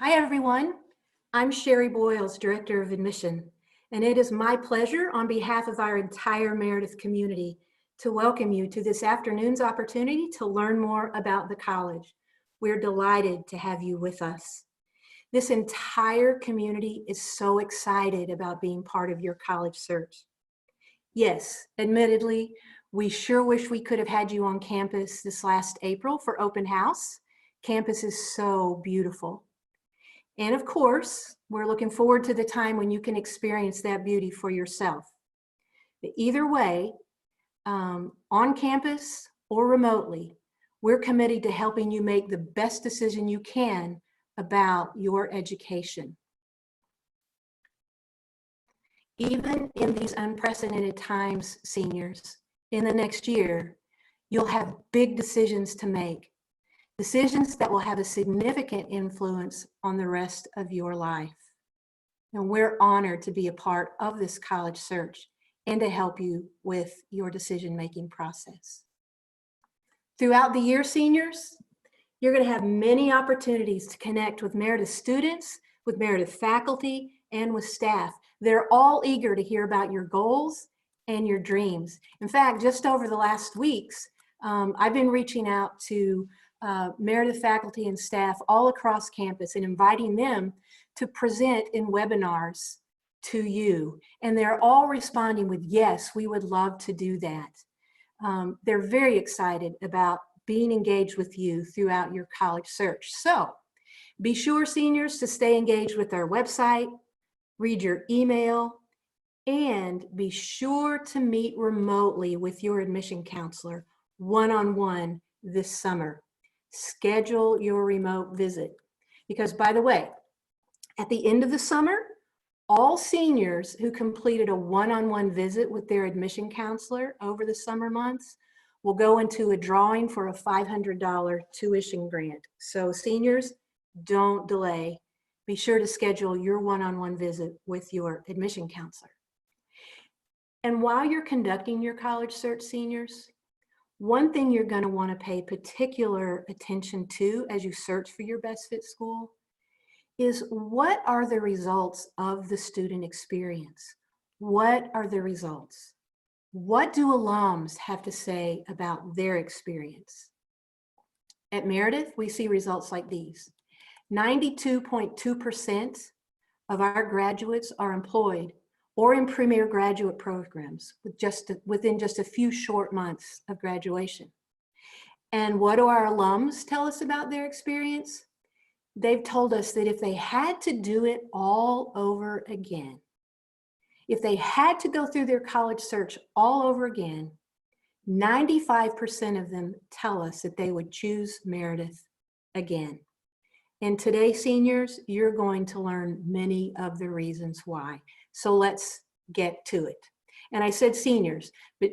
Hi, everyone. I'm Sherry Boyles, Director of Admission, and it is my pleasure on behalf of our entire Meredith community to welcome you to this afternoon's opportunity to learn more about the college. We're delighted to have you with us. This entire community is so excited about being part of your college search. Yes, admittedly, we sure wish we could have had you on campus this last April for open house. Campus is so beautiful. And of course, we're looking forward to the time when you can experience that beauty for yourself. But either way, on campus or remotely, we're committed to helping you make the best decision you can about your education. Even in these unprecedented times, seniors, in the next year, you'll have big decisions to make. Decisions that will have a significant influence on the rest of your life. And we're honored to be a part of this college search and to help you with your decision-making process. Throughout the year, seniors, you're going to have many opportunities to connect with Meredith students, with Meredith faculty, and with staff. They're all eager to hear about your goals and your dreams. In fact, just over the last weeks, I've been reaching out to Meredith faculty and staff all across campus and inviting them to present in webinars to you. And they're all responding with, yes, we would love to do that. They're very excited about being engaged with you throughout your college search. So be sure, seniors, to stay engaged with our website, read your email, and be sure to meet remotely with your admission counselor one-on-one this summer. Schedule your remote visit. Because, by the way, at the end of the summer, all seniors who completed a one-on-one visit with their admission counselor over the summer months will go into a drawing for a $500 tuition grant. So seniors, don't delay. Be sure to schedule your one-on-one visit with your admission counselor. And while you're conducting your college search, seniors, one thing you're going to want to pay particular attention to as you search for your best fit school is, what are the results of the student experience? What are the results? What do alums have to say about their experience? At Meredith, we see results like these. 92.2% of our graduates are employed or in premier graduate programs within just a few short months of graduation. And what do our alums tell us about their experience? They've told us that if they had to do it all over again, if they had to go through their college search all over again, 95% of them tell us that they would choose Meredith again. And today, seniors, you're going to learn many of the reasons why. So let's get to it. And I said seniors, but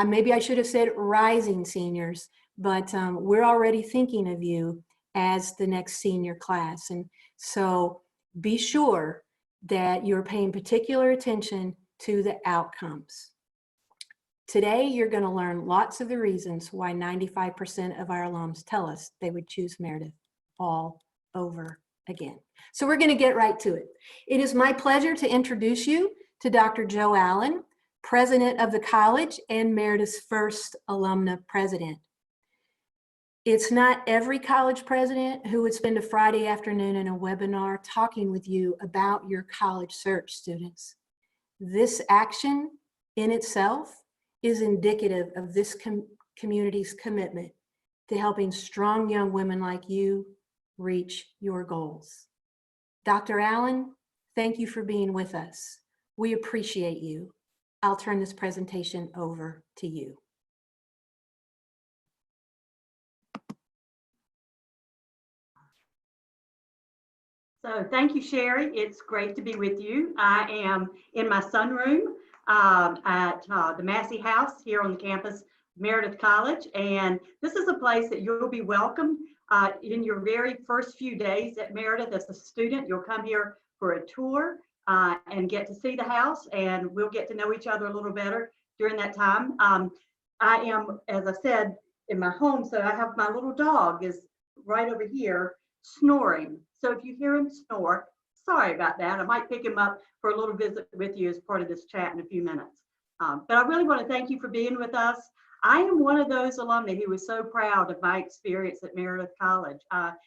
maybe I should have said rising seniors, but we're already thinking of you as the next senior class. And so be sure that you're paying particular attention to the outcomes. Today, you're going to learn lots of the reasons why 95% of our alums tell us they would choose Meredith all over again. So we're going to get right to it. It is my pleasure to introduce you to Dr. Joe Allen, president of the college and Meredith's first alumna president. It's not every college president who would spend a Friday afternoon in a webinar talking with you about your college search, students. This action in itself is indicative of this community's commitment to helping strong young women like you reach your goals. Dr. Allen, thank you for being with us. We appreciate you. I'll turn this presentation over to you. So thank you, Sherry. It's great to be with you. I am in my sunroom at the Massey House here on the campus of Meredith College. And this is a place that you'll be welcomed in your very first few days at Meredith as a student. You'll come here for a tour and get to see the house, and we'll get to know each other a little better during that time. I am, as I said, in my home, so I have my little dog is right over here snoring. So if you hear him snore, sorry about that. I might pick him up for a little visit with you as part of this chat in a few minutes. But I really want to thank you for being with us. I am one of those alumni who was so proud of my experience at Meredith College.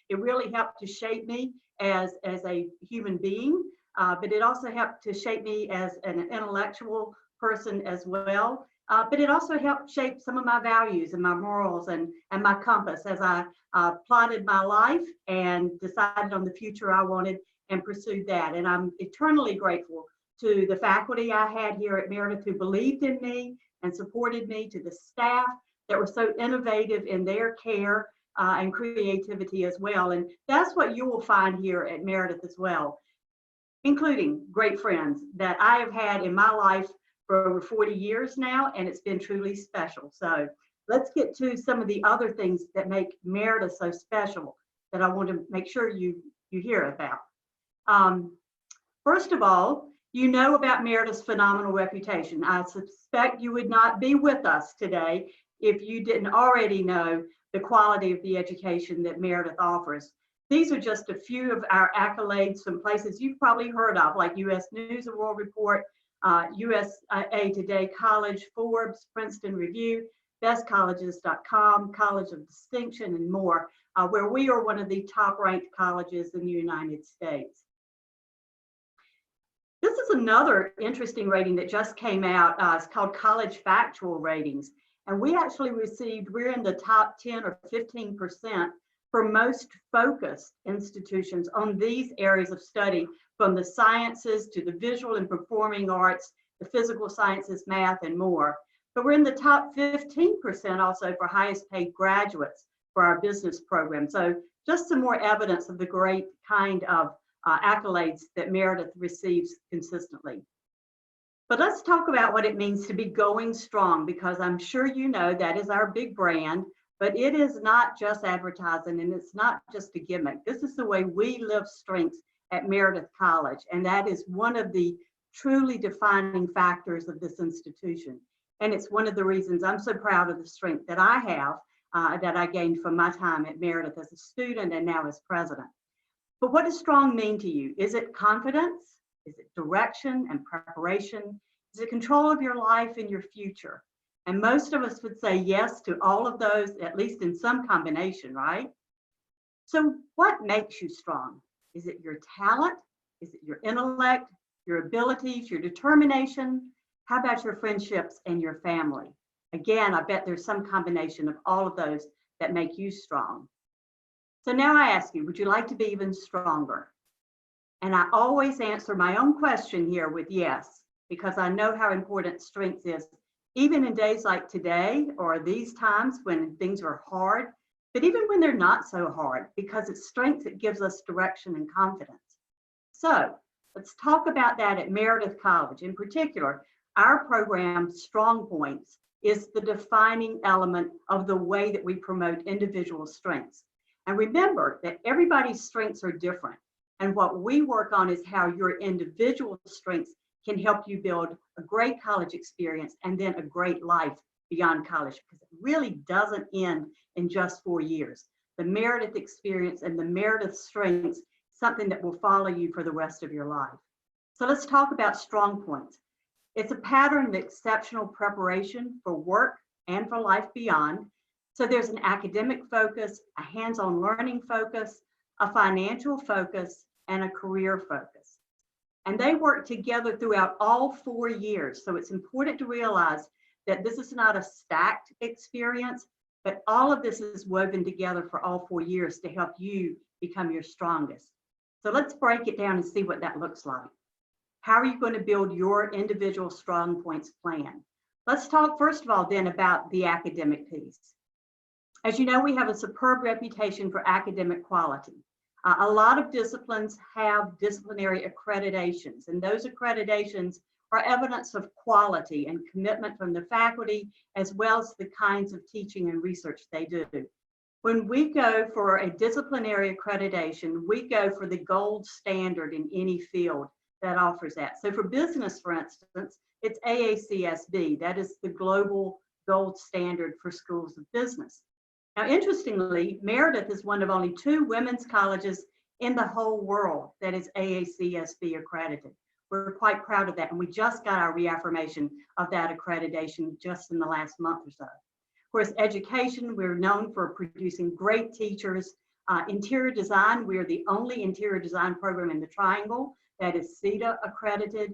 It really helped to shape me as a human being, but it also helped to shape me as an intellectual person as well. But it also helped shape some of my values and my morals and my compass as I plotted my life and decided on the future I wanted and pursued that. And I'm eternally grateful to the faculty I had here at Meredith who believed in me and supported me, to the staff that were so innovative in their care and creativity as well. And that's what you will find here at Meredith as well, including great friends that I have had in my life for over 40 years now, and it's been truly special. So let's get to some of the other things that make Meredith so special that I want to make sure you hear about. First of all, you know about Meredith's phenomenal reputation. I suspect you would not be with us today if you didn't already know the quality of the education that Meredith offers. These are just a few of our accolades from places you've probably heard of, like U.S. News and World Report, USA Today College, Forbes, Princeton Review, bestcolleges.com, College of Distinction, and more, where we are one of the top-ranked colleges in the United States. This is another interesting rating that just came out. It's called College Factual Ratings. And we actually we're in the top 10 or 15% for most focused institutions on these areas of study, from the sciences to the visual and performing arts, the physical sciences, math, and more. But we're in the top 15% also for highest paid graduates for our business program. So just some more evidence of the great kind of accolades that Meredith receives consistently. But let's talk about what it means to be going strong, because I'm sure you know that is our big brand, but it is not just advertising and it's not just a gimmick. This is the way we live strengths at Meredith College, and that is one of the truly defining factors of this institution. And it's one of the reasons I'm so proud of the strength that I have, that I gained from my time at Meredith as a student and now as president. But what does strong mean to you? Is it confidence? Is it direction and preparation? Is it control of your life and your future? And most of us would say yes to all of those, at least in some combination, right? So what makes you strong? Is it your talent? Is it your intellect, your abilities, your determination? How about your friendships and your family? Again, I bet there's some combination of all of those that make you strong. So now I ask you, would you like to be even stronger? And I always answer my own question here with yes, because I know how important strength is, even in days like today or these times when things are hard, but even when they're not so hard, because it's strength that gives us direction and confidence. So let's talk about that at Meredith College. In particular, our program, STRONGPOINTS, is the defining element of the way that we promote individual strengths. And remember that everybody's strengths are different. And what we work on is how your individual strengths can help you build a great college experience and then a great life beyond college, because it really doesn't end in just 4 years. The Meredith experience and the Meredith strengths, something that will follow you for the rest of your life. So let's talk about STRONGPOINTS. It's a pattern of exceptional preparation for work and for life beyond. So there's an academic focus, a hands-on learning focus, a financial focus, and a career focus. And they work together throughout all 4 years. So it's important to realize that this is not a stacked experience, but all of this is woven together for all 4 years to help you become your strongest. So let's break it down and see what that looks like. How are you going to build your individual STRONGPOINTS plan? Let's talk first of all then about the academic piece. As you know, we have a superb reputation for academic quality. A lot of disciplines have disciplinary accreditations, and those accreditations are evidence of quality and commitment from the faculty, as well as the kinds of teaching and research they do. When we go for a disciplinary accreditation, we go for the gold standard in any field that offers that. So for business, for instance, it's AACSB. That is the global gold standard for schools of business. Now, interestingly, Meredith is one of only 2 women's colleges in the whole world that is AACSB accredited. We're quite proud of that, and we just got our reaffirmation of that accreditation just in the last month or so. Of course, education, we're known for producing great teachers. Interior design, we're the only interior design program in the Triangle that is CETA accredited.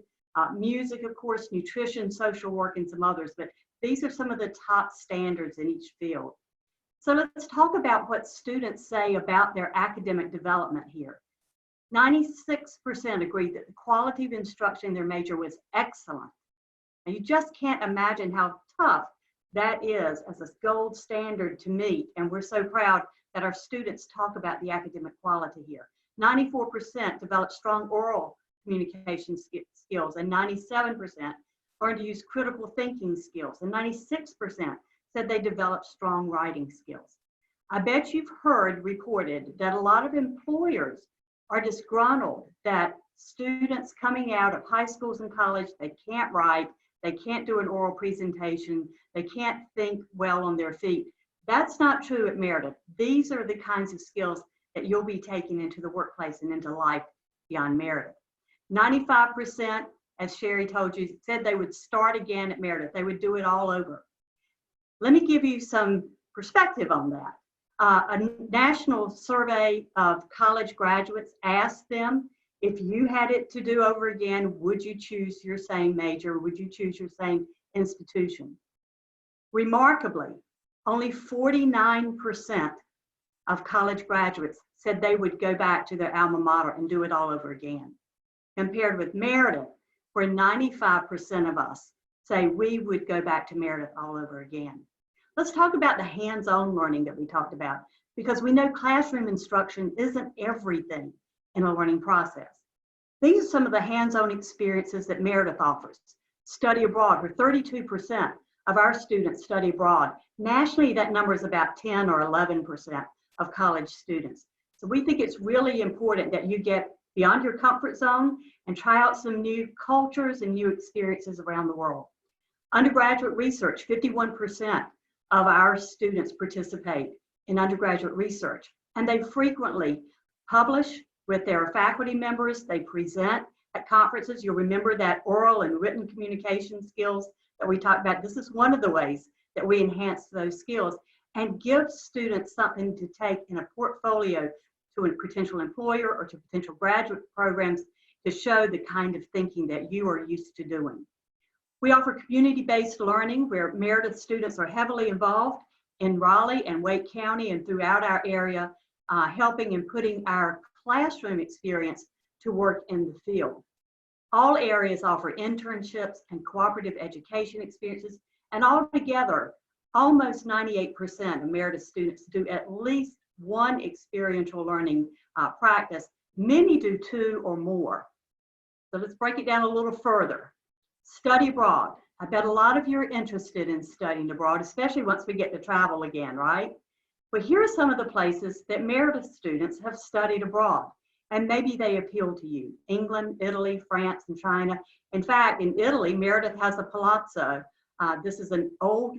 Music, of course, nutrition, social work, and some others, but these are some of the top standards in each field. So let's talk about what students say about their academic development here. 96% agreed that the quality of instruction in their major was excellent. And you just can't imagine how tough that is as a gold standard to meet. And we're so proud that our students talk about the academic quality here. 94% developed strong oral communication skills, and 97% learned to use critical thinking skills, and 96% said they developed strong writing skills. I bet you've heard reported that a lot of employers are disgruntled that students coming out of high schools and college, they can't write, they can't do an oral presentation, they can't think well on their feet. That's not true at Meredith. These are the kinds of skills that you'll be taking into the workplace and into life beyond Meredith. 95%, as Sherry told you, said they would start again at Meredith. They would do it all over. Let me give you some perspective on that. A national survey of college graduates asked them, if you had it to do over again, would you choose your same major? Would you choose your same institution? Remarkably, only 49% of college graduates said they would go back to their alma mater and do it all over again. Compared with Meredith, where 95% of us say we would go back to Meredith all over again. Let's talk about the hands-on learning that we talked about, because we know classroom instruction isn't everything in a learning process. These are some of the hands-on experiences that Meredith offers. Study abroad, where 32% of our students study abroad. Nationally, that number is about 10 or 11% of college students. So we think it's really important that you get beyond your comfort zone and try out some new cultures and new experiences around the world. Undergraduate research, 51% of our students participate in undergraduate research, and they frequently publish with their faculty members. They present at conferences. You'll remember that oral and written communication skills that we talked about. This is one of the ways that we enhance those skills and give students something to take in a portfolio to a potential employer or to potential graduate programs to show the kind of thinking that you are used to doing. We offer community-based learning where Meredith students are heavily involved in Raleigh and Wake County and throughout our area, helping and putting our classroom experience to work in the field. All areas offer internships and cooperative education experiences, and altogether, almost 98% of Meredith students do at least one experiential learning practice. Many do two or more. So let's break it down a little further. Study abroad. I bet a lot of you are interested in studying abroad, especially once we get to travel again, right? But here are some of the places that Meredith students have studied abroad, and maybe they appeal to you. England, Italy, France, and China. In fact, in Italy, Meredith has a palazzo. This is an old,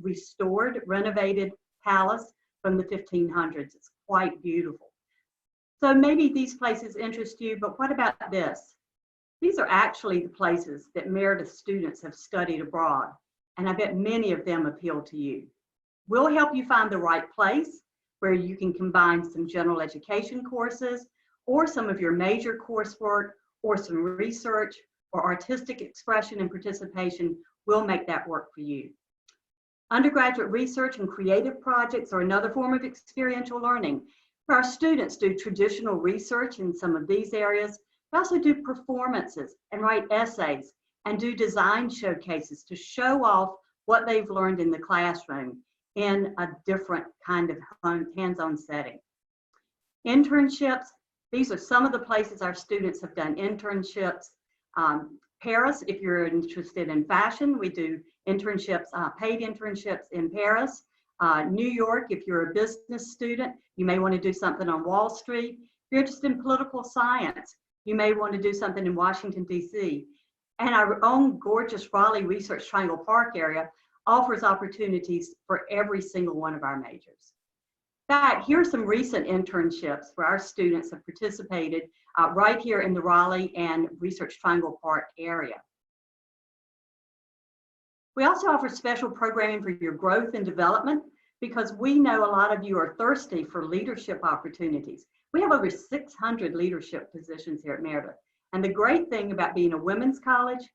restored, renovated palace from the 1500s. It's quite beautiful. So maybe these places interest you, but what about this? These are actually the places that Meredith students have studied abroad, and I bet many of them appeal to you. We'll help you find the right place where you can combine some general education courses or some of your major coursework or some research or artistic expression and participation. We'll make that work for you. Undergraduate research and creative projects are another form of experiential learning. Our students do traditional research in some of these areas. We also do performances and write essays and do design showcases to show off what they've learned in the classroom in a different kind of hands-on setting. Internships, these are some of the places our students have done internships. Paris, if you're interested in fashion, we do internships, paid internships in Paris. New York, if you're a business student, you may want to do something on Wall Street. If you're interested in political science, you may want to do something in Washington, D.C. And our own gorgeous Raleigh Research Triangle Park area offers opportunities for every single one of our majors. fact, here are some recent internships where our students have participated right here in the Raleigh and Research Triangle Park area. We also offer special programming for your growth and development because we know a lot of you are thirsty for leadership opportunities. We have over 600 leadership positions here at Meredith. And the great thing about being a women's college,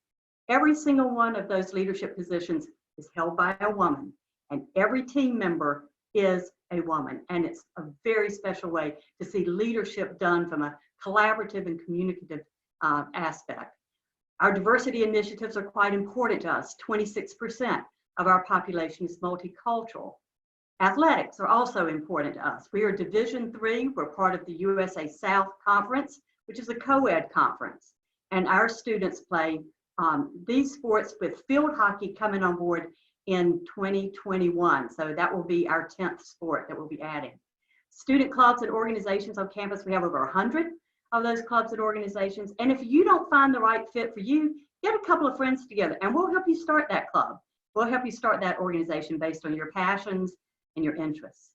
every single one of those leadership positions is held by a woman, and every team member is a woman. And it's a very special way to see leadership done from a collaborative and communicative aspect. Our diversity initiatives are quite important to us. 26% of our population is multicultural. Athletics are also important to us. We are Division III. We're part of the USA South Conference, which is a co-ed conference. And our students play these sports with field hockey coming on board in 2021. So that will be our 10th sport that we'll be adding. Student clubs and organizations on campus, we have over 100 of those clubs and organizations. And if you don't find the right fit for you, get a couple of friends together and we'll help you start that club. We'll help you start that organization based on your passions and your interests.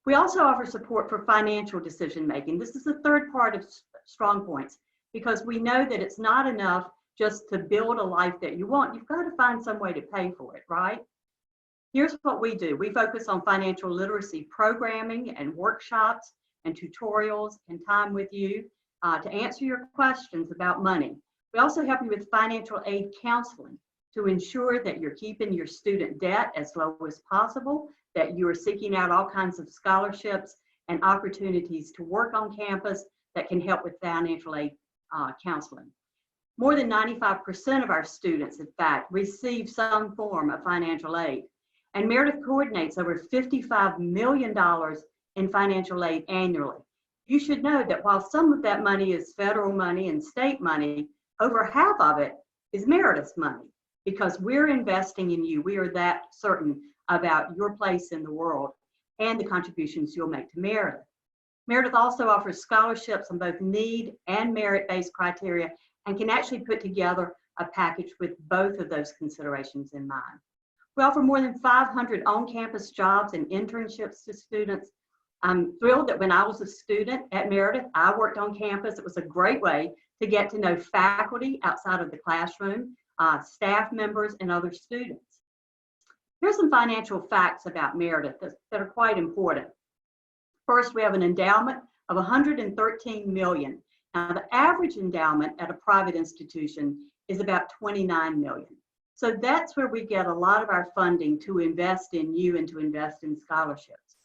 We also offer support for financial decision making. This is the third part of StrongPoints because we know that it's not enough just to build a life that you want. You've got to find some way to pay for it, right? Here's what we do. We focus on financial literacy programming and workshops and tutorials and time with you to answer your questions about money. We also help you with financial aid counseling to ensure that you're keeping your student debt as low as possible, that you are seeking out all kinds of scholarships and opportunities to work on campus that can help with financial aid counseling. More than 95% of our students, in fact, receive some form of financial aid. And Meredith coordinates over $55 million in financial aid annually. You should know that while some of that money is federal money and state money, over half of it is Meredith's money because we're investing in you. We are that certain about your place in the world and the contributions you'll make to Meredith. Meredith also offers scholarships on both need and merit-based criteria and can actually put together a package with both of those considerations in mind. We offer more than 500 on-campus jobs and internships to students. I'm thrilled that when I was a student at Meredith, I worked on campus. It was a great way to get to know faculty outside of the classroom, staff members, and other students. Here's some financial facts about Meredith that are quite important. First, we have an endowment of $113 million. Now, the average endowment at a private institution is about $29 million. So that's where we get a lot of our funding to invest in you and to invest in scholarships.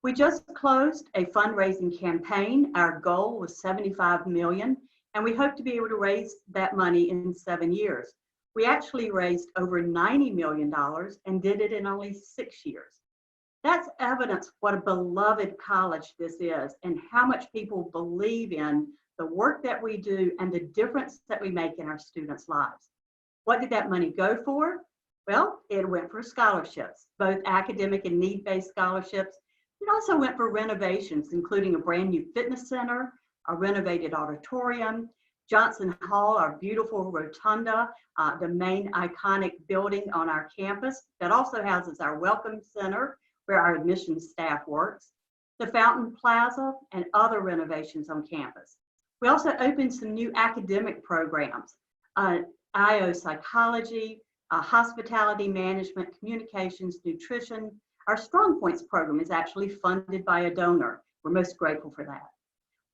We just closed a fundraising campaign. Our goal was $75 million, and we hope to be able to raise that money in 7 years. We actually raised over $90 million and did it in only 6 years. That's evidence what a beloved college this is and how much people believe in the work that we do and the difference that we make in our students' lives. What did that money go for? Well, it went for scholarships, both academic and need-based scholarships. It also went for renovations, including a brand new fitness center, a renovated auditorium, Johnson Hall, our beautiful rotunda, the main iconic building on our campus that also houses our welcome center where our admissions staff works, the Fountain Plaza, and other renovations on campus. We also opened some new academic programs, IO psychology, hospitality management, communications, nutrition. Our StrongPoints program is actually funded by a donor. We're most grateful for that.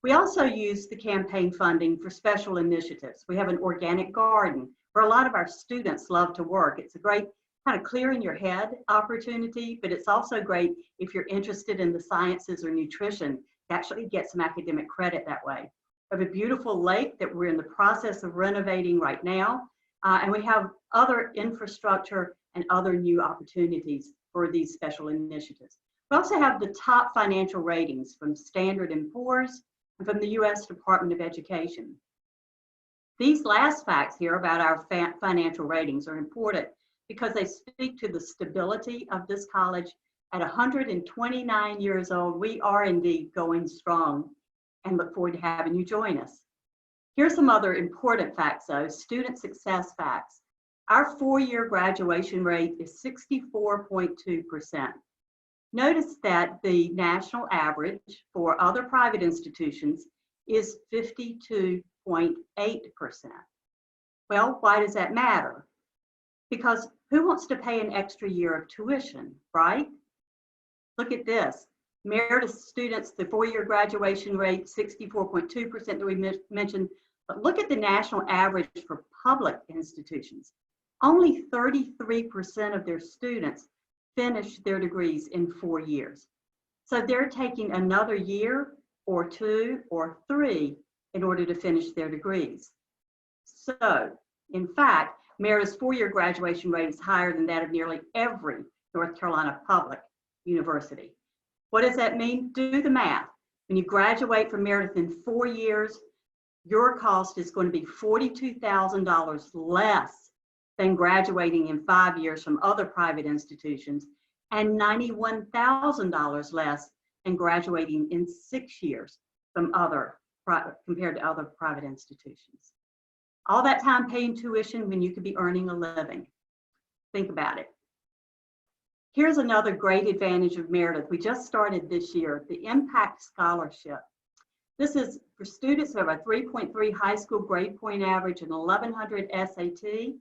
We also use the campaign funding for special initiatives. We have an organic garden where a lot of our students love to work. It's a great kind of clear in your head opportunity, but it's also great if you're interested in the sciences or nutrition to actually get some academic credit that way. We have a beautiful lake that we're in the process of renovating right now, and we have other infrastructure and other new opportunities for these special initiatives. We also have the top financial ratings from Standard & Poor's and from the U.S. Department of Education. These last facts here about our financial ratings are important because they speak to the stability of this college. At 129 years old, we are indeed going strong and look forward to having you join us. Here's some other important facts though, student success facts. Our 4-year graduation rate is 64.2%. Notice that the national average for other private institutions is 52.8%. Well, why does that matter? Because who wants to pay an extra year of tuition, right? Look at this. Meredith students, the four-year graduation rate, 64.2% that we mentioned, but look at the national average for public institutions. Only 33% of their students finish their degrees in 4 years. So they're taking another year or 2 or 3 in order to finish their degrees. So, in fact, Meredith's four-year graduation rate is higher than that of nearly every North Carolina public university. What does that mean? Do the math. When you graduate from Meredith in 4 years, your cost is going to be $42,000 less than graduating in 5 years from other private institutions, and $91,000 less than graduating in 6 years from compared to other private institutions. All that time paying tuition when you could be earning a living. Think about it. Here's another great advantage of Meredith. We just started this year, the Impact Scholarship. This is for students who have a 3.3 high school grade point average and 1100 SAT.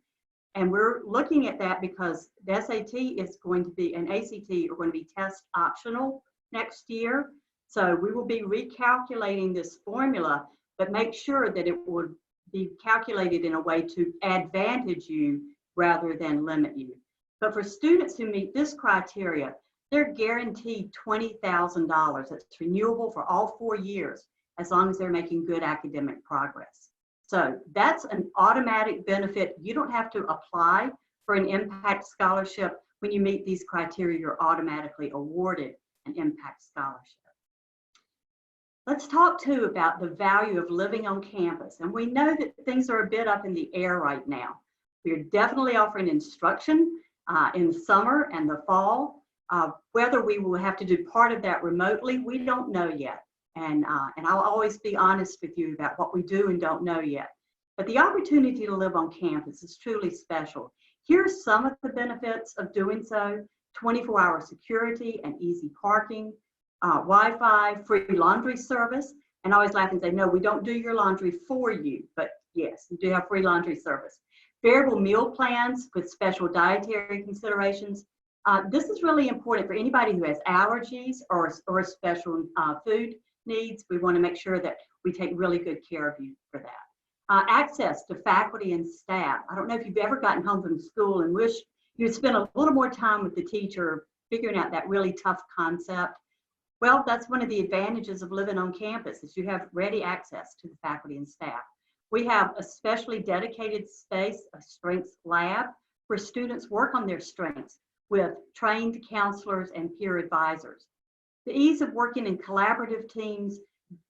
And we're looking at that because the SAT is going to be, and ACT are going to be test optional next year. So we will be recalculating this formula, but make sure that it would be calculated in a way to advantage you rather than limit you. But for students who meet this criteria, they're guaranteed $20,000. It's renewable for all 4 years, as long as they're making good academic progress. So that's an automatic benefit. You don't have to apply for an impact scholarship. When you meet these criteria, you're automatically awarded an impact scholarship. Let's talk too about the value of living on campus. And we know that things are a bit up in the air right now. We're definitely offering instruction in the summer and the fall. Whether we will have to do part of that remotely, we don't know yet. And I'll always be honest with you about what we do and don't know yet. But the opportunity to live on campus is truly special. Here's some of the benefits of doing so: 24-hour security and easy parking, Wi-Fi, free laundry service. And I always laugh and say, no, we don't do your laundry for you, but yes, you do have free laundry service. Variable meal plans with special dietary considerations. This is really important for anybody who has allergies or special food needs. We want to make sure that we take really good care of you for that. Access to faculty and staff. I don't know if you've ever gotten home from school and wish you'd spent a little more time with the teacher figuring out that really tough concept. Well, that's one of the advantages of living on campus, is you have ready access to the faculty and staff. We have a specially dedicated space, a strengths lab, where students work on their strengths with trained counselors and peer advisors. The ease of working in collaborative teams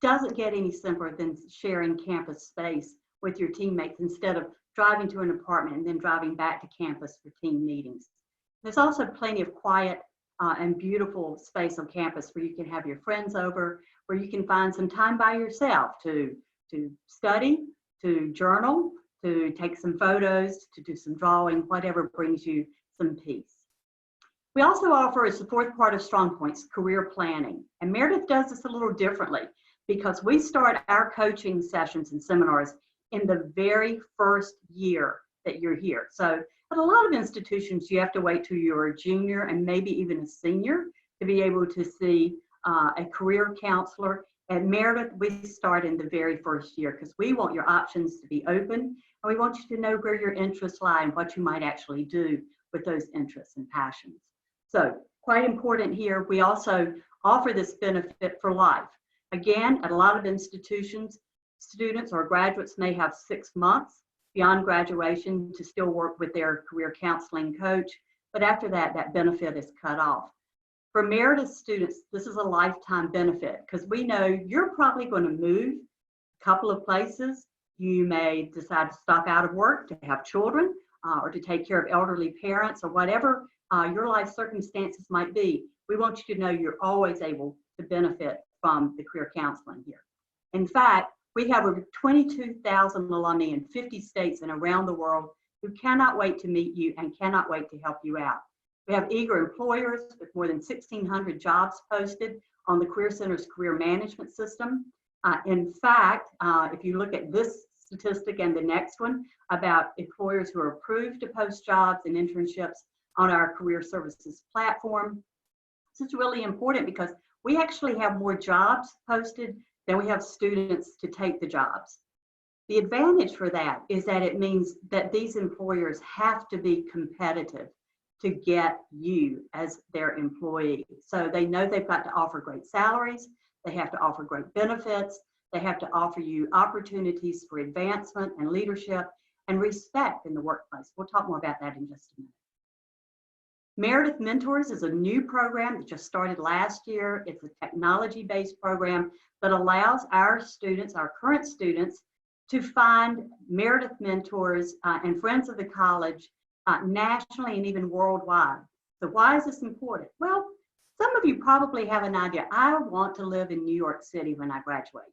doesn't get any simpler than sharing campus space with your teammates instead of driving to an apartment and then driving back to campus for team meetings. There's also plenty of quiet and beautiful space on campus where you can have your friends over, where you can find some time by yourself to study, to journal, to take some photos, to do some drawing, whatever brings you some peace. We also offer, as the fourth part of StrongPoints, career planning. And Meredith does this a little differently because we start our coaching sessions and seminars in the very first year that you're here. So at a lot of institutions, you have to wait till you're a junior and maybe even a senior to be able to see a career counselor. At Meredith, we start in the very first year because we want your options to be open, and we want you to know where your interests lie and what you might actually do with those interests and passions. So quite important here, we also offer this benefit for life. Again, at a lot of institutions, students or graduates may have 6 months beyond graduation to still work with their career counseling coach, but after that, that benefit is cut off. For Meredith students, this is a lifetime benefit because we know you're probably going to move a couple of places. You may decide to stop out of work to have children or to take care of elderly parents or whatever your life circumstances might be. We want you to know you're always able to benefit from the career counseling here. In fact, we have over 22,000 alumni in 50 states and around the world who cannot wait to meet you and cannot wait to help you out. We have eager employers with more than 1,600 jobs posted on the Career Center's career management system. In fact, if you look at this statistic and the next one about employers who are approved to post jobs and internships on our career services platform, this is really important because we actually have more jobs posted than we have students to take the jobs. The advantage for that is that it means that these employers have to be competitive to get you as their employee. So they know they've got to offer great salaries, they have to offer great benefits, they have to offer you opportunities for advancement and leadership and respect in the workplace. We'll talk more about that in just a minute. Meredith Mentors is a new program that just started last year. It's a technology-based program that allows our students, our current students, to find Meredith mentors and friends of the college nationally and even worldwide. So why is this important? Well, some of you probably have an idea. I want to live in New York City when I graduate.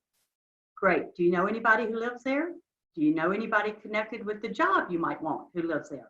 Great. Do you know anybody who lives there? Do you know anybody connected with the job you might want who lives there?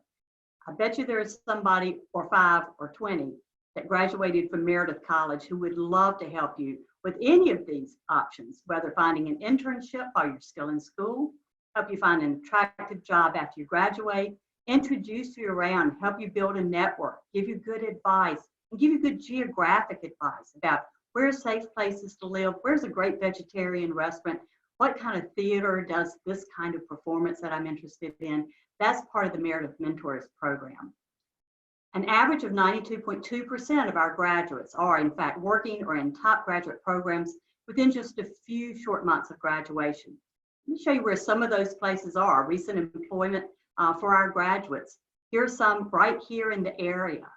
I bet you there's somebody or 5 or 20 that graduated from Meredith College who would love to help you with any of these options, whether finding an internship while you're still in school, help you find an attractive job after you graduate, introduce you around, help you build a network, give you good advice, and give you good geographic advice about where's safe places to live, where's a great vegetarian restaurant, what kind of theater does this kind of performance that I'm interested in. That's part of the Meredith Mentors program. An average of 92.2% of our graduates are in fact working or in top graduate programs within just a few short months of graduation. Let me show you where some of those places are, recent employment for our graduates. Here's some right here in the area.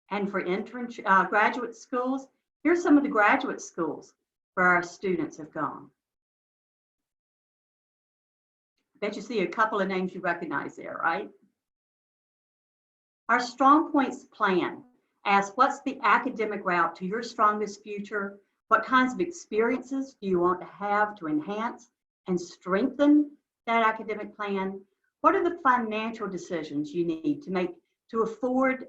And for graduate schools, here's some of the graduate schools where our students have gone. I bet you see a couple of names you recognize there, right? Our Strong Points plan asks, what's the academic route to your strongest future? What kinds of experiences do you want to have to enhance and strengthen that academic plan? What are the financial decisions you need to make to afford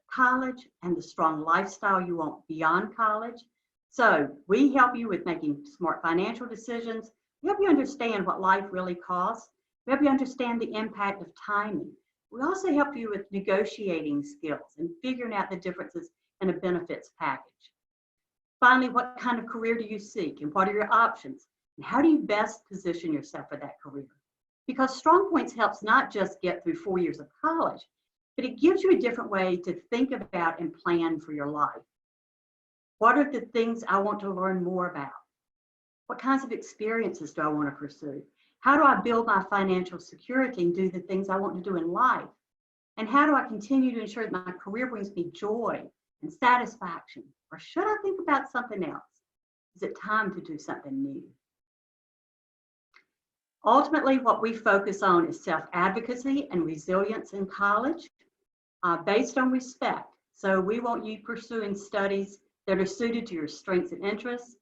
college and the strong lifestyle you want beyond college? So we help you with making smart financial decisions. We help you understand what life really costs. We help you understand the impact of timing. We also help you with negotiating skills and figuring out the differences in a benefits package. Finally, what kind of career do you seek and what are your options? And how do you best position yourself for that career? Because Strong Points helps not just get through 4 years of college, but it gives you a different way to think about and plan for your life. What are the things I want to learn more about? What kinds of experiences do I want to pursue? How do I build my financial security and do the things I want to do in life? And how do I continue to ensure that my career brings me joy and satisfaction? Or should I think about something else? Is it time to do something new? Ultimately, what we focus on is self-advocacy and resilience in college based on respect. So we want you pursuing studies that are suited to your strengths and interests.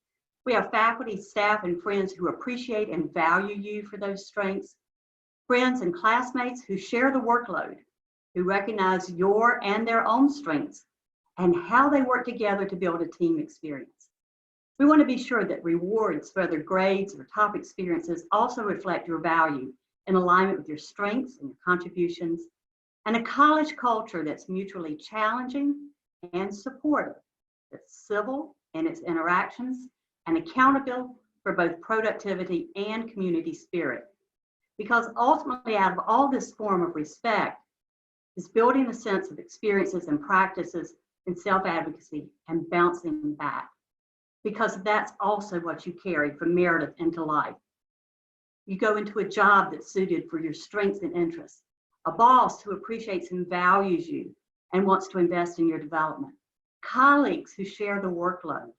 We have faculty, staff, and friends who appreciate and value you for those strengths. Friends and classmates who share the workload, who recognize your and their own strengths and how they work together to build a team experience. We want to be sure that rewards, whether grades or top experiences, also reflect your value in alignment with your strengths and your contributions, and a college culture that's mutually challenging and supportive, that's civil in its interactions, and accountable for both productivity and community spirit. Because ultimately, out of all this form of respect is building a sense of experiences and practices in self-advocacy and bouncing back. Because that's also what you carry from Meredith into life. You go into a job that's suited for your strengths and interests, a boss who appreciates and values you and wants to invest in your development, colleagues who share the workload,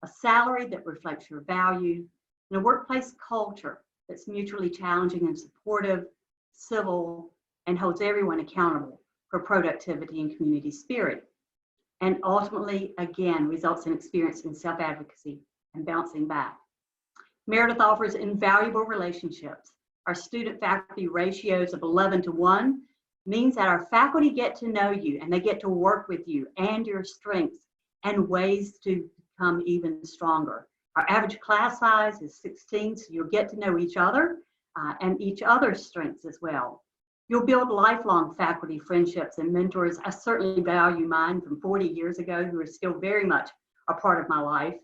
a salary that reflects your value, and a workplace culture that's mutually challenging and supportive, civil, and holds everyone accountable for productivity and community spirit. And ultimately, again, results in experience in self-advocacy and bouncing back. Meredith offers invaluable relationships. Our student-faculty ratios of 11 to 1 means that our faculty get to know you and they get to work with you and your strengths and ways to become even stronger. Our average class size is 16, so you'll get to know each other and each other's strengths as well. You'll build lifelong faculty friendships and mentors. I certainly value mine from 40 years ago who are still very much a part of my life,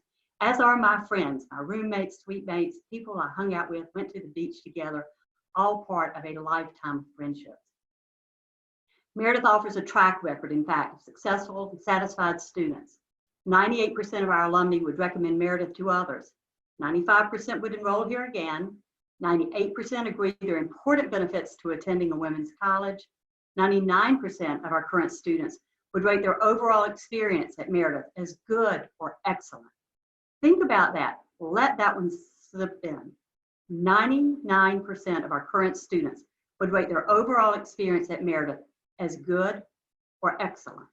as are my friends, my roommates, suite mates, people I hung out with, went to the beach together, all part of a lifetime of friendships. Meredith offers a track record, in fact, of successful and satisfied students. 98% of our alumni would recommend Meredith to others. 95% would enroll here again. 98% agree there are important benefits to attending a women's college. 99% of our current students would rate their overall experience at Meredith as good or excellent. Think about that. Let that one slip in. 99% of our current students would rate their overall experience at Meredith as good or excellent.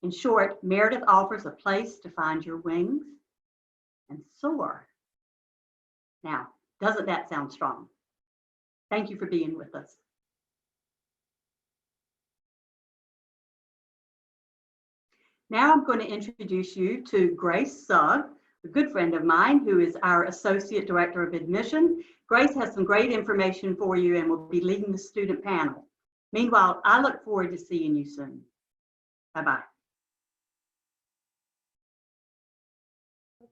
In short, Meredith offers a place to find your wings and soar. Now, doesn't that sound strong? Thank you for being with us. Now I'm going to introduce you to Grace Sugg, a good friend of mine who is our Associate Director of Admission. Grace has some great information for you and will be leading the student panel. Meanwhile, I look forward to seeing you soon. Bye-bye.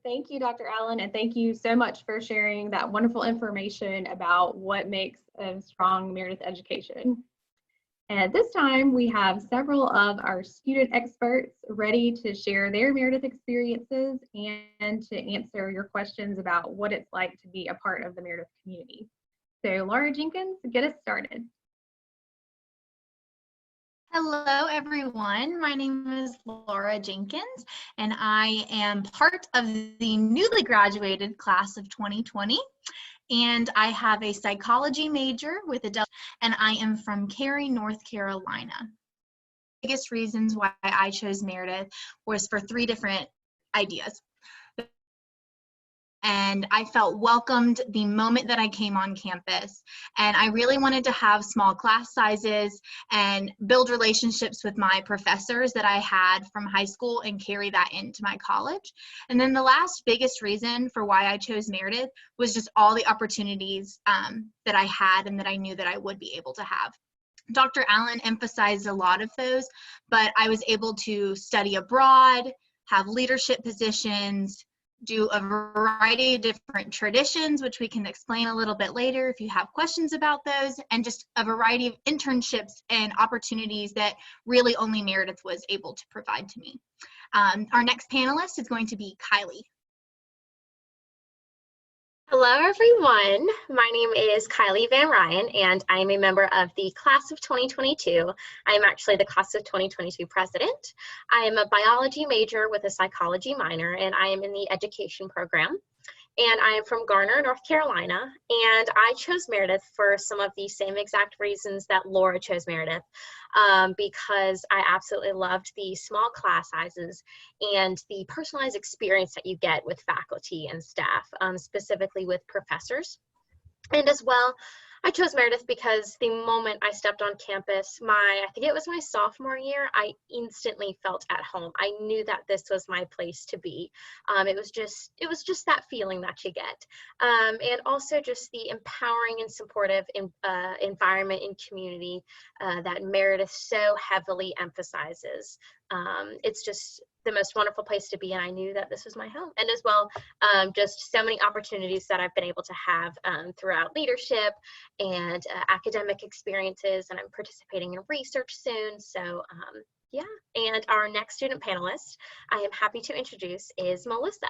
Thank you, Dr. Allen, and thank you so much for sharing that wonderful information about what makes a strong Meredith education. And at this time, we have several of our student experts ready to share their Meredith experiences and to answer your questions about what it's like to be a part of the Meredith community. So Laura Jenkins, get us started. Hello, everyone. My name is Laura Jenkins, and I am part of the newly graduated class of 2020. And I have a psychology major with a and I am from Cary, North Carolina. The biggest reasons why I chose Meredith was for 3 different ideas. And I felt welcomed the moment that I came on campus. And I really wanted to have small class sizes and build relationships with my professors that I had from high school and carry that into my college. And then the last biggest reason for why I chose Meredith was just all the opportunities that I had and that I knew that I would be able to have. Dr. Allen emphasized a lot of those, but I was able to study abroad, have leadership positions, do a variety of different traditions, which we can explain a little bit later if you have questions about those, and just a variety of internships and opportunities that really only Meredith was able to provide to me. Our next panelist is going to be Kylie. Hello, everyone. My name is Kylie Van Ryan, and I'm a member of the class of 2022. I'm actually the class of 2022 president. I am a biology major with a psychology minor, and I am in the education program. And I am from Garner, North Carolina, and I chose Meredith for some of the same exact reasons that Laura chose Meredith, because I absolutely loved the small class sizes and the personalized experience that you get with faculty and staff, specifically with professors. And as well, I chose Meredith because the moment I stepped on campus, I think it was my sophomore year, I instantly felt at home. I knew that this was my place to be. It was just that feeling that you get. And also just the empowering and supportive environment and community that Meredith so heavily emphasizes. It's just the most wonderful place to be, and I knew that this was my home. And as well, just so many opportunities that I've been able to have throughout leadership and academic experiences, and I'm participating in research soon. So yeah, and our next student panelist I am happy to introduce is Melissa.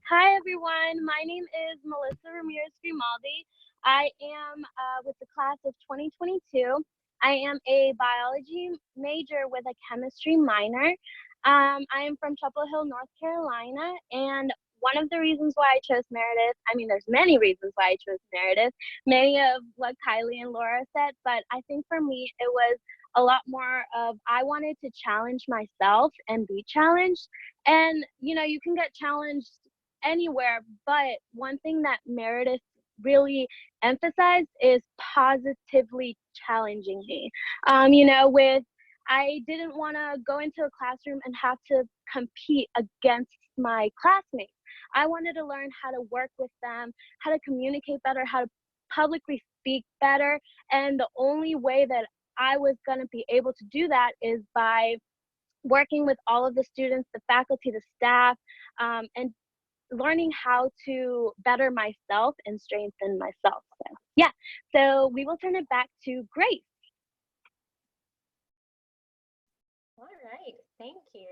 Hi everyone, my name is Melissa Ramirez Grimaldi. I am with the class of 2022. I am a biology major with a chemistry minor. I am from Chapel Hill, North Carolina, and one of the reasons why I chose Meredith, I mean, there's many reasons why I chose Meredith, many of what Kylie and Laura said, but I think for me, it was a lot more of, I wanted to challenge myself and be challenged. And, you know, you can get challenged anywhere, but one thing that Meredith really emphasized is positively challenging me. I didn't want to go into a classroom and have to compete against my classmates. I wanted to learn how to work with them, how to communicate better, how to publicly speak better. And the only way that I was going to be able to do that is by working with all of the students, the faculty, the staff, and learning how to better myself and strengthen myself. So yeah, so we will turn it back to Grace. All right, thank you.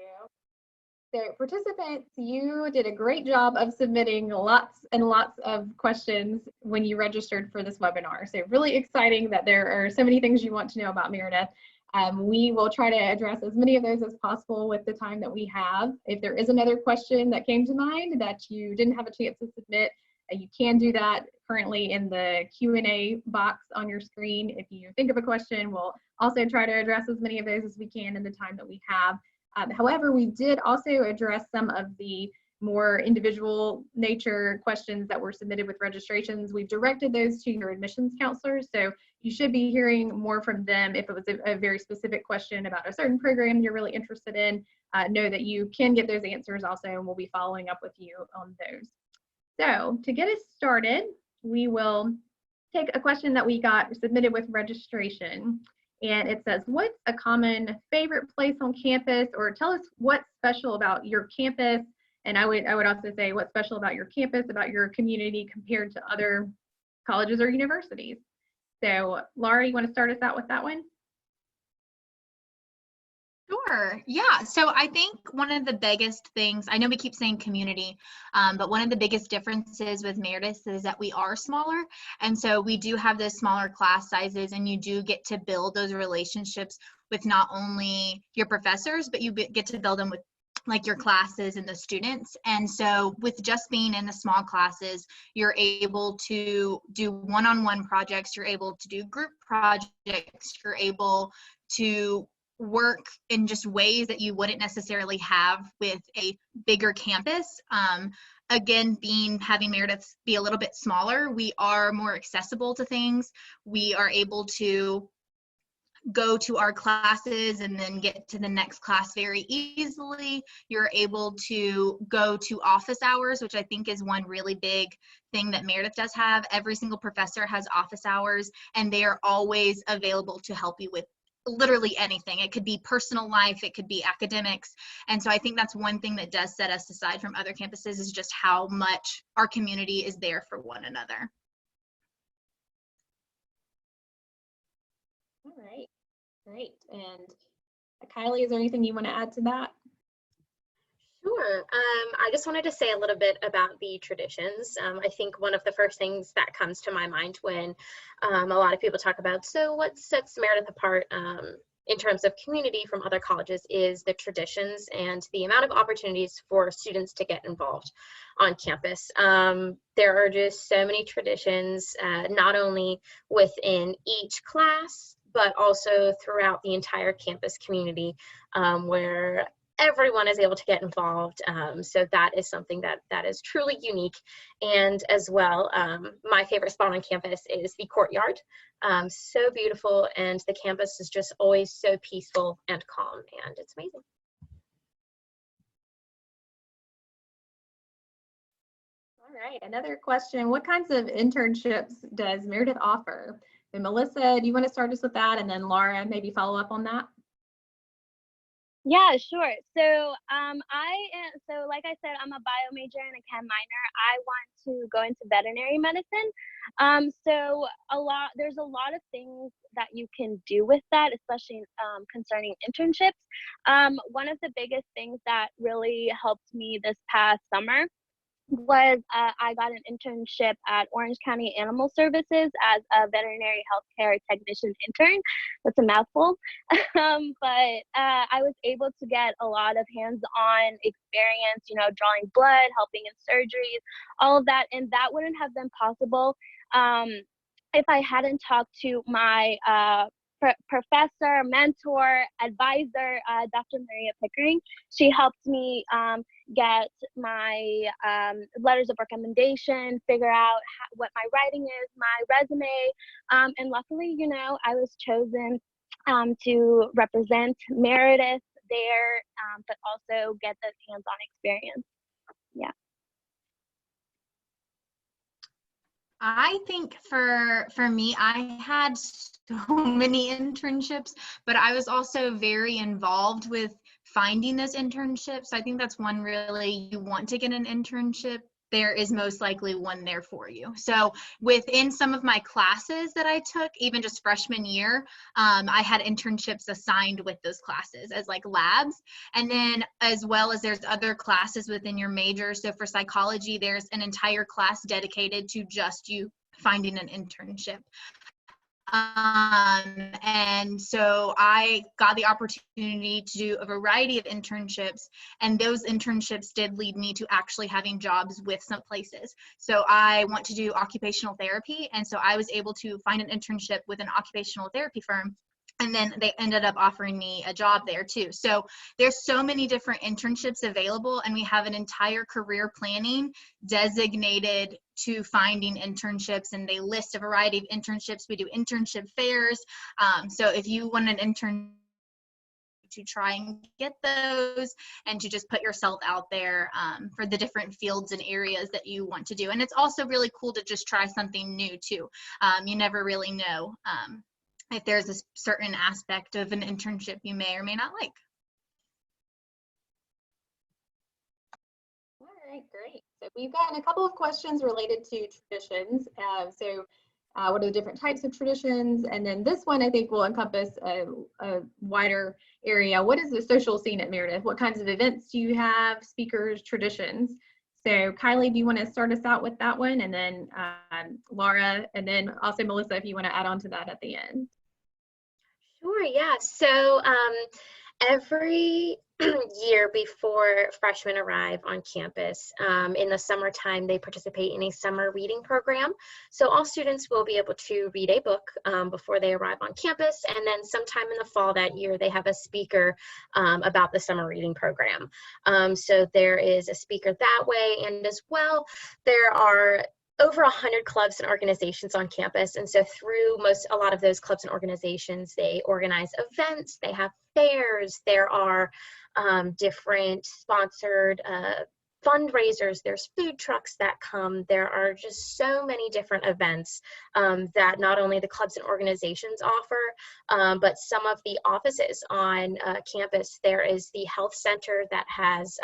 So participants, you did a great job of submitting lots and lots of questions when you registered for this webinar. So really exciting that there are so many things you want to know about Meredith. We will try to address as many of those as possible with the time that we have. If there is another question that came to mind that you didn't have a chance to submit, you can do that currently in the Q&A box on your screen. If you think of a question, we'll also try to address as many of those as we can in the time that we have. However, we did also address some of the more individual nature questions that were submitted with registrations. We've directed those to your admissions counselors, so you should be hearing more from them. If it was a very specific question about a certain program you're really interested in, know that you can get those answers also, and we'll be following up with you on those. So to get us started, we will take a question that we got submitted with registration. And it says, what's a common favorite place on campus? Or tell us what's special about your campus. And I would also say what's special about your campus, about your community compared to other colleges or universities. So Laura, you want to start us out with that one? Sure. Yeah. So I think one of the biggest things, I know we keep saying community, but one of the biggest differences with Meredith is that we are smaller. And so we do have those smaller class sizes, and you do get to build those relationships with not only your professors, but you get to build them with like your classes and the students. And so with just being in the small classes, you're able to do one-on-one projects, you're able to do group projects, you're able to work in just ways that you wouldn't necessarily have with a bigger campus. Again, having Meredith be a little bit smaller, we are more accessible to things. We are able to go to our classes and then get to the next class very easily. You're able to go to office hours, which I think is one really big thing that Meredith does have. Every single professor has office hours, and they are always available to help you with literally anything. It could be personal life, it could be academics. And so I think that's one thing that does set us aside from other campuses, is just how much our community is there for one another. All right, great. And Kylie, is there anything you want to add to that? Sure. I just wanted to say a little bit about the traditions. I think one of the first things that comes to my mind when a lot of people talk about, so what sets Meredith apart in terms of community from other colleges, is the traditions and the amount of opportunities for students to get involved on campus. There are just so many traditions, not only within each class, but also throughout the entire campus community, where everyone is able to get involved. So that is something that is truly unique. And as well, my favorite spot on campus is the courtyard. So beautiful, and the campus is just always so peaceful and calm, and it's amazing. All right, another question. What kinds of internships does Meredith offer? And Melissa, do you want to start us with that? And then Laura, maybe follow up on that? Yeah, sure. So like I said, I'm a bio major and a chem minor. I want to go into veterinary medicine. There's a lot of things that you can do with that, especially concerning internships. One of the biggest things that really helped me this past summer was I got an internship at Orange County Animal Services as a veterinary healthcare technician intern. That's a mouthful. But I was able to get a lot of hands-on experience, drawing blood, helping in surgeries, all of that. And that wouldn't have been possible if I hadn't talked to my professor, mentor, advisor, Dr. Maria Pickering. She helped me get my letters of recommendation, figure out what my writing is, my resume, and luckily, you know, I was chosen to represent Meredith there, but also get the hands-on experience. Yeah. I think for me, I had so many internships, but I was also very involved with finding those internships. I think that's one really, you want to get an internship, there is most likely one there for you. So within some of my classes that I took, even just freshman year, I had internships assigned with those classes as like labs. And then as well as there's other classes within your major. So for psychology, there's an entire class dedicated to just you finding an internship. And so I got the opportunity to do a variety of internships, and those internships did lead me to actually having jobs with some places. So I want to do occupational therapy, and so I was able to find an internship with an occupational therapy firm, and then they ended up offering me a job there too. So there's so many different internships available, and we have an entire career planning designated to finding internships, and they list a variety of internships. We do internship fairs. So if you want an intern, to try and get those and to just put yourself out there for the different fields and areas that you want to do. And it's also really cool to just try something new too. You never really know if there's a certain aspect of an internship you may or may not like. All right, great. So we've gotten a couple of questions related to traditions. What are the different types of traditions? And then this one I think will encompass a wider area. What is the social scene at Meredith? What kinds of events do you have, speakers, traditions? So Kylie, do you want to start us out with that one? And then Laura, and then also Melissa, if you want to add on to that at the end. Sure, yeah. So every year before freshmen arrive on campus, in the summertime, they participate in a summer reading program. So all students will be able to read a book before they arrive on campus. And then sometime in the fall that year, they have a speaker about the summer reading program. So there is a speaker that way. And as well, there are over 100 clubs and organizations on campus. And so through a lot of those clubs and organizations, they organize events, they have fairs, there are different sponsored fundraisers, there's food trucks that come. There are just so many different events that not only the clubs and organizations offer, but some of the offices on campus. There is the health center that has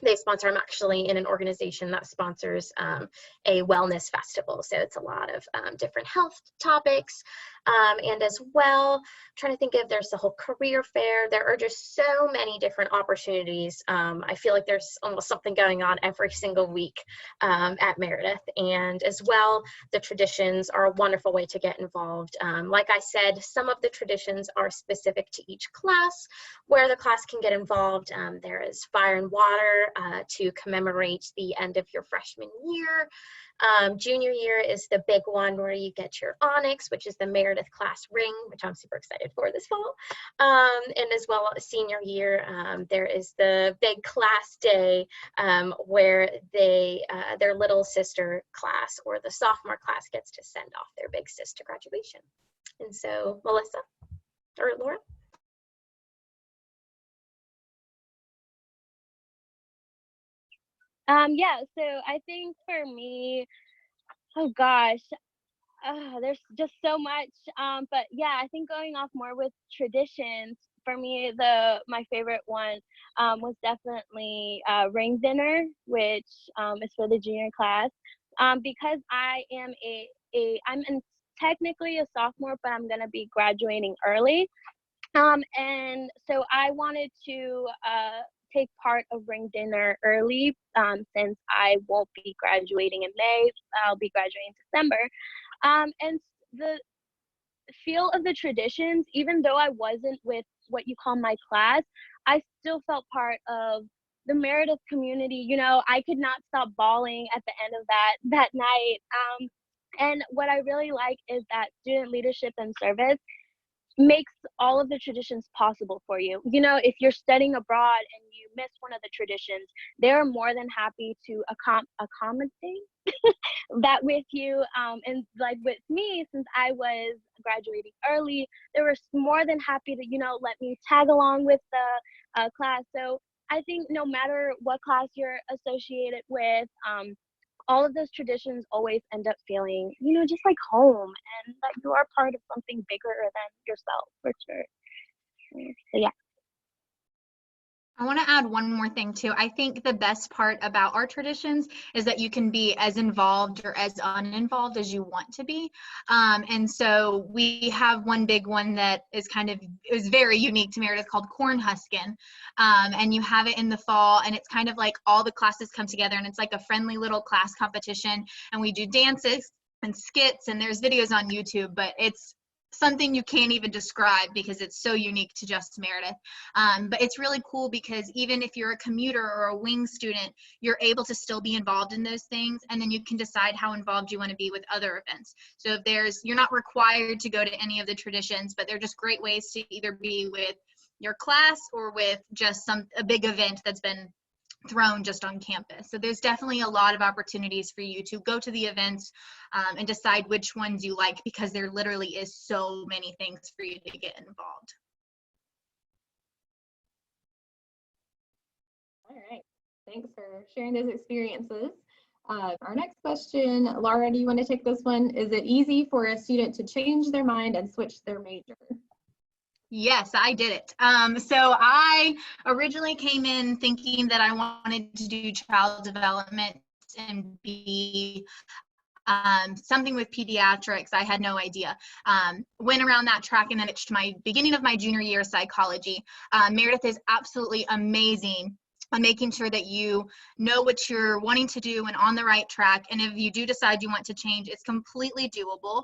they sponsor, I'm actually in an organization that sponsors a wellness festival. So it's a lot of different health topics. And as well, I'm trying to think if there's the whole career fair. There are just so many different opportunities. I feel like there's almost something going on every single week at Meredith. And as well, the traditions are a wonderful way to get involved. Like I said, some of the traditions are specific to each class, where the class can get involved. There is fire and water to commemorate the end of your freshman year. Junior year is the big one where you get your onyx, which is the Meredith class ring, which I'm super excited for this fall. And as well as senior year, there is the big class day where their little sister class or the sophomore class gets to send off their big sis to graduation. And so Melissa or Laura? Yeah, so I think for me, oh gosh, there's just so much. But yeah, I think going off more with traditions, for me, my favorite one was definitely ring dinner, which is for the junior class. Because I am technically a sophomore, but I'm gonna be graduating early. And so I wanted to take part of ring dinner early since I won't be graduating in May. I'll be graduating in December. And the feel of the traditions, even though I wasn't with what you call my class, I still felt part of the Meredith community. You know, I could not stop bawling at the end of that night. And what I really like is that student leadership and service, makes all of the traditions possible for you. You know, if you're studying abroad and you miss one of the traditions, they're more than happy to accommodate that with you. And like with me, since I was graduating early, they were more than happy to, you know, let me tag along with the class. So I think no matter what class you're associated with, all of those traditions always end up feeling, you know, just like home, and that you are part of something bigger than yourself, for sure. So yeah. I want to add one more thing too. I think the best part about our traditions is that you can be as involved or as uninvolved as you want to be. And so we have one big one that is is very unique to Meredith, called corn husking. And you have it in the fall, and it's kind of like all the classes come together, and it's like a friendly little class competition. And we do dances and skits, and there's videos on YouTube, but it's something you can't even describe because it's so unique to just Meredith. But it's really cool because even if you're a commuter or a wing student, you're able to still be involved in those things, and then you can decide how involved you want to be with other events. So if you're not required to go to any of the traditions, but they're just great ways to either be with your class or with just a big event that's been thrown just on campus. So there's definitely a lot of opportunities for you to go to the events and decide which ones you like, because there literally is so many things for you to get involved. All right, thanks for sharing those experiences. Our next question, Laura, do you want to take this one? Is it easy for a student to change their mind and switch their major? Yes, I did it. So I originally came in thinking that I wanted to do child development and be something with pediatrics. I had no idea. Went around that track, and then it's my beginning of my junior year psychology. Meredith is absolutely amazing on making sure that you know what you're wanting to do and on the right track. And if you do decide you want to change, it's completely doable.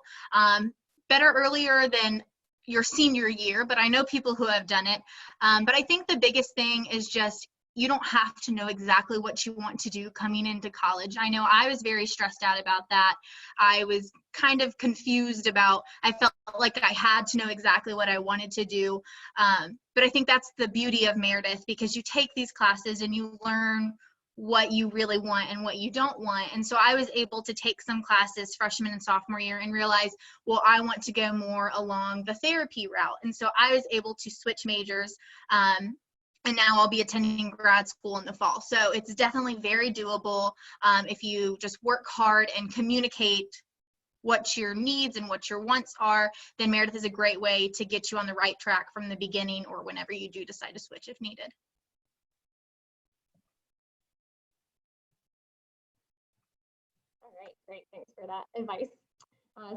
Better earlier than your senior year, but I know people who have done it. But I think the biggest thing is just, you don't have to know exactly what you want to do coming into college. I know I was very stressed out about that. I was kind of confused I felt like I had to know exactly what I wanted to do. But I think that's the beauty of Meredith, because you take these classes and you learn what you really want and what you don't want. And so I was able to take some classes freshman and sophomore year and realize, well, I want to go more along the therapy route. And so I was able to switch majors, and now I'll be attending grad school in the fall. So it's definitely very doable if you just work hard and communicate what your needs and what your wants are. Then Meredith is a great way to get you on the right track from the beginning, or whenever you do decide to switch if needed. Great, thanks for that advice.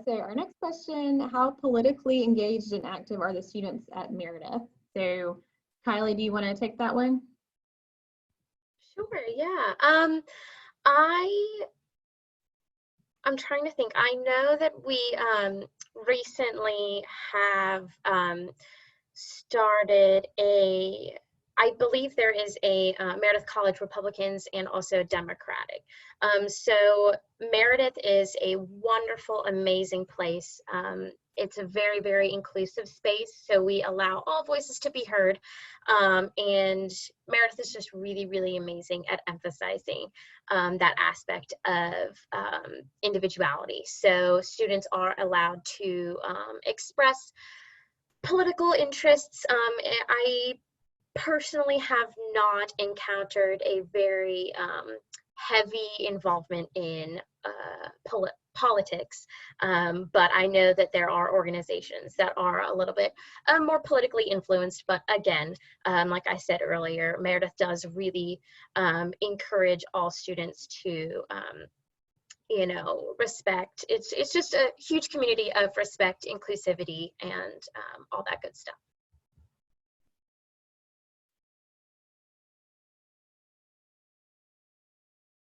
So our next question, how politically engaged and active are the students at Meredith? So Kylie, do you want to take that one? Sure, yeah. I'm trying to think. I know that we recently have started I believe there is a Meredith College Republicans and also Democratic. So Meredith is a wonderful, amazing place. It's a very, very inclusive space. So we allow all voices to be heard. And Meredith is just really, really amazing at emphasizing that aspect of individuality. So students are allowed to express political interests. I personally have not encountered a very heavy involvement in politics, but I know that there are organizations that are a little bit more politically influenced. But again, like I said earlier, Meredith does really encourage all students to respect. It's just a huge community of respect, inclusivity, and all that good stuff.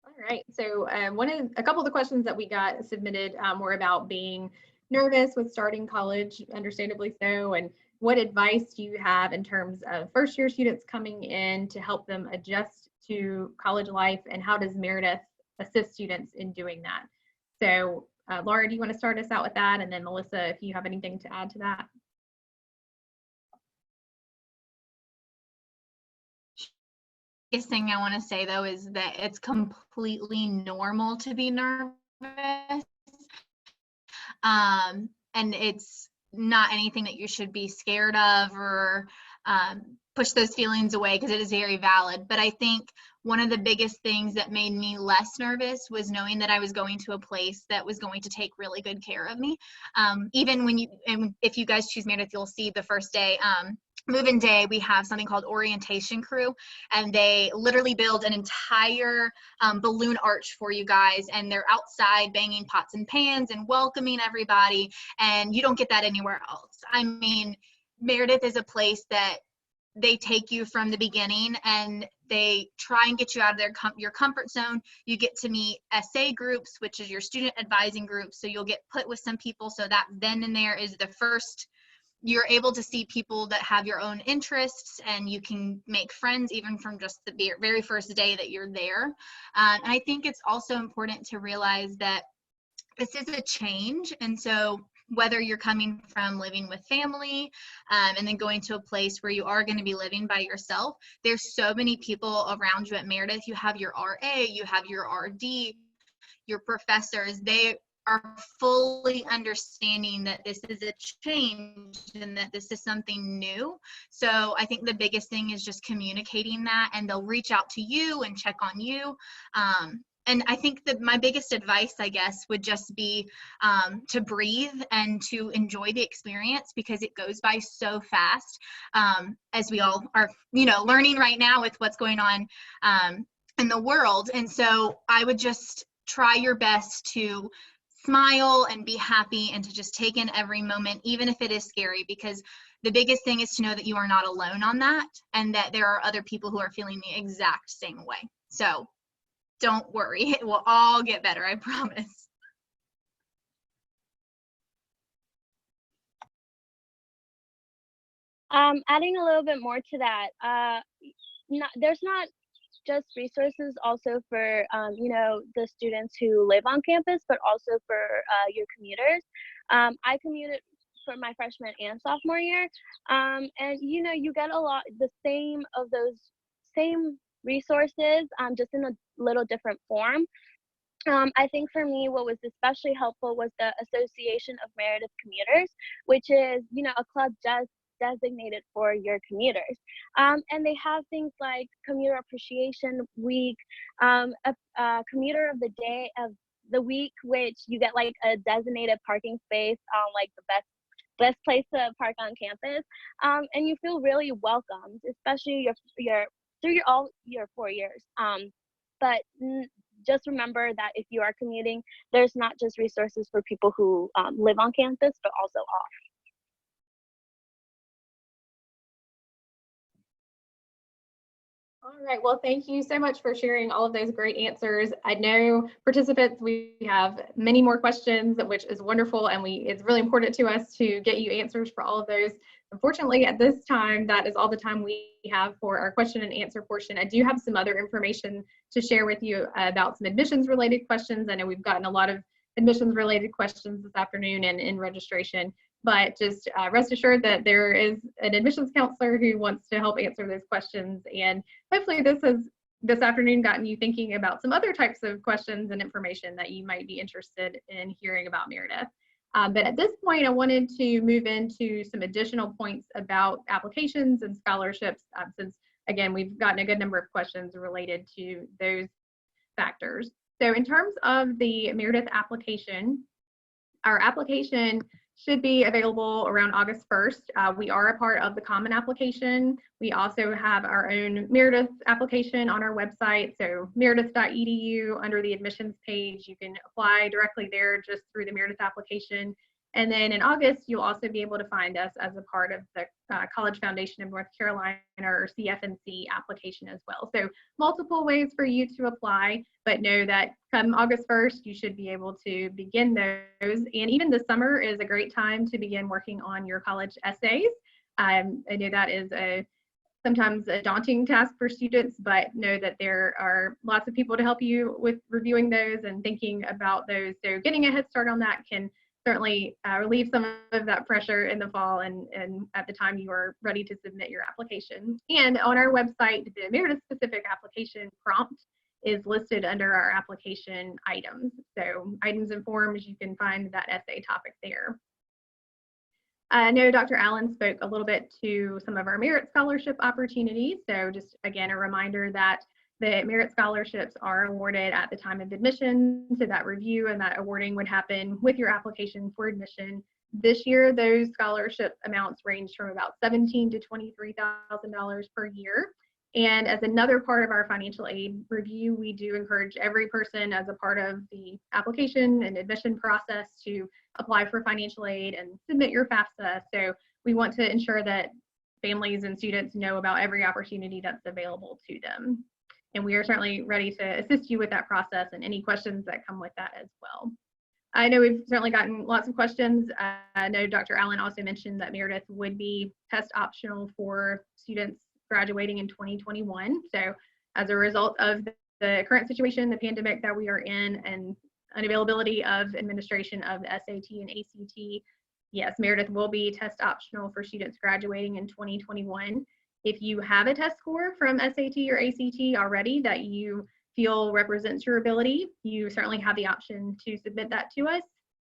All right, so a couple of the questions that we got submitted were about being nervous with starting college, understandably so, and what advice do you have in terms of first-year students coming in to help them adjust to college life, and how does Meredith assist students in doing that? So Laura, do you want to start us out with that, and then Melissa, if you have anything to add to that? biggest thing I want to say though is that it's completely normal to be nervous. And it's not anything that you should be scared of or push those feelings away, because it is very valid. But I think one of the biggest things that made me less nervous was knowing that I was going to a place that was going to take really good care of me. Even when if you guys choose Meredith, you'll see the first day, move-in day, we have something called orientation crew, and they literally build an entire balloon arch for you guys, and they're outside banging pots and pans and welcoming everybody, and you don't get that anywhere else. I mean, Meredith is a place that they take you from the beginning, and they try and get you out of your comfort zone. You get to meet SA groups, which is your student advising group, so you'll get put with some people, so that then and there is the first, you're able to see people that have your own interests, and you can make friends even from just the very first day that you're there. And I think it's also important to realize that this is a change. And so whether you're coming from living with family and then going to a place where you are going to be living by yourself, there's so many people around you at Meredith. You have your RA, you have your RD, your professors. They are fully understanding that this is a change and that this is something new. So I think the biggest thing is just communicating that, and they'll reach out to you and check on you. And I think that my biggest advice, I guess, would just be to breathe and to enjoy the experience, because it goes by so fast, as we all are, learning right now with what's going on in the world. And so I would just try your best to smile and be happy, and to just take in every moment, even if it is scary, because the biggest thing is to know that you are not alone on that, and that there are other people who are feeling the exact same way. So don't worry, it will all get better, I promise. Adding a little bit more to that, there's not just resources also for the students who live on campus, but also for your commuters. I commuted for my freshman and sophomore year, and you get a lot the same of those same resources, just in a little different form. I think for me, what was especially helpful was the Association of Meredith Commuters, which is a club just designated for your commuters, and they have things like Commuter Appreciation Week, a Commuter of the Day of the Week, which you get like a designated parking space on like the best place to park on campus, and you feel really welcomed, especially through all your 4 years. But just remember that if you are commuting, there's not just resources for people who live on campus, but also off. All right, well, thank you so much for sharing all of those great answers. I know participants, we have many more questions, which is wonderful, and it's really important to us to get you answers for all of those. Unfortunately, at this time, that is all the time we have for our question and answer portion. I do have some other information to share with you about some admissions related questions. I know we've gotten a lot of admissions related questions this afternoon and in registration, but just rest assured that there is an admissions counselor who wants to help answer those questions. And hopefully this has this afternoon gotten you thinking about some other types of questions and information that you might be interested in hearing about Meredith. But at this point, I wanted to move into some additional points about applications and scholarships, since, again, we've gotten a good number of questions related to those factors. So in terms of the Meredith application, our application should be available around August 1st. We are a part of the Common application. We also have our own Meredith application on our website. So meredith.edu, under the admissions page, you can apply directly there just through the Meredith application. And then in August, you'll also be able to find us as a part of the College Foundation of North Carolina, or CFNC application as well. So multiple ways for you to apply, but know that come August 1st, you should be able to begin those. And even this summer is a great time to begin working on your college essays. I know that is sometimes a daunting task for students, but know that there are lots of people to help you with reviewing those and thinking about those. So getting a head start on that can certainly relieve some of that pressure in the fall and at the time you are ready to submit your application. And on our website, the Meredith specific application prompt is listed under our application items. So items and forms, you can find that essay topic there. I know Dr. Allen spoke a little bit to some of our Merit Scholarship opportunities. So just again, a reminder that the Merit Scholarships are awarded at the time of admission. So that review and that awarding would happen with your application for admission. This year, those scholarship amounts range from about $17,000 to $23,000 per year. And as another part of our financial aid review, we do encourage every person as a part of the application and admission process to apply for financial aid and submit your FAFSA. So we want to ensure that families and students know about every opportunity that's available to them. And we are certainly ready to assist you with that process and any questions that come with that as well. I know we've certainly gotten lots of questions. I know Dr. Allen also mentioned that Meredith would be test optional for students graduating in 2021. So as a result of the current situation, the pandemic that we are in, and unavailability of administration of the SAT and ACT, yes, Meredith will be test optional for students graduating in 2021. If you have a test score from SAT or ACT already that you feel represents your ability, you certainly have the option to submit that to us.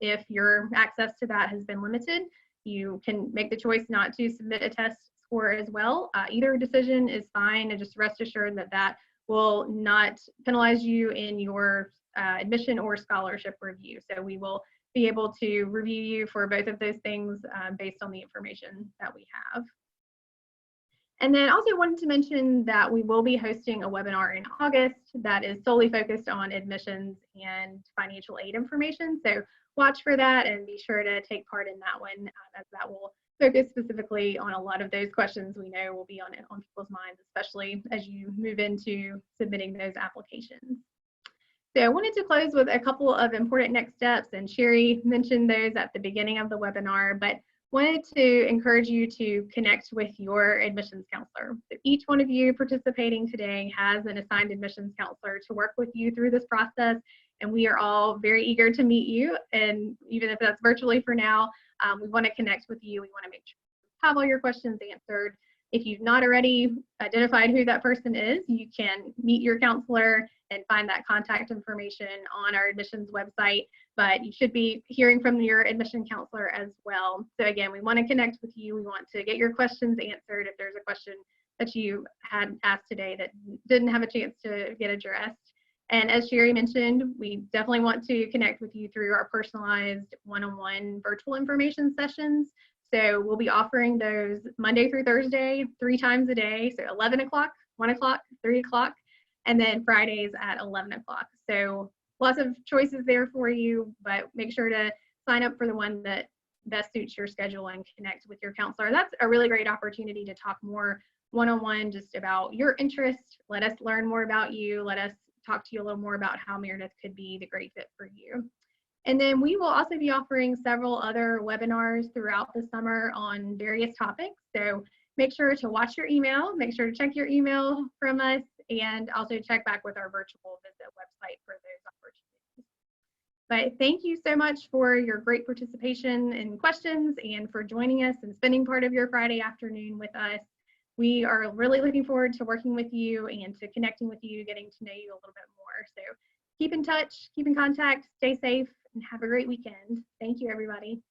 If your access to that has been limited, you can make the choice not to submit a test score as well. Either decision is fine, and just rest assured that that will not penalize you in your admission or scholarship review. So we will be able to review you for both of those things based on the information that we have. And then also wanted to mention that we will be hosting a webinar in August that is solely focused on admissions and financial aid information. So watch for that and be sure to take part in that one, as that will focus specifically on a lot of those questions we know will be on people's minds, especially as you move into submitting those applications. So I wanted to close with a couple of important next steps, and Sherry mentioned those at the beginning of the webinar, but wanted to encourage you to connect with your admissions counselor. So each one of you participating today has an assigned admissions counselor to work with you through this process, and we are all very eager to meet you. And even if that's virtually for now, we want to connect with you. We want to make sure you have all your questions answered. If you've not already identified who that person is, you can meet your counselor and find that contact information on our admissions website, but you should be hearing from your admission counselor as well. So again, we want to connect with you. We want to get your questions answered. If there's a question that you had asked today that didn't have a chance to get addressed. And as Sherry mentioned, we definitely want to connect with you through our personalized one-on-one virtual information sessions. So we'll be offering those Monday through Thursday, 3 times a day. So 11 o'clock, 1 o'clock, 3 o'clock, and then Fridays at 11 o'clock. So lots of choices there for you, but make sure to sign up for the one that best suits your schedule and connect with your counselor. That's a really great opportunity to talk more one-on-one just about your interest. Let us learn more about you. Let us talk to you a little more about how Meredith could be the great fit for you. And then we will also be offering several other webinars throughout the summer on various topics. So make sure to watch your email, make sure to check your email from us, and also check back with our virtual visit website for those opportunities. But thank you so much for your great participation and questions, and for joining us and spending part of your Friday afternoon with us. We are really looking forward to working with you and to connecting with you, getting to know you a little bit more. So keep in touch, keep in contact, stay safe, and have a great weekend. Thank you, everybody.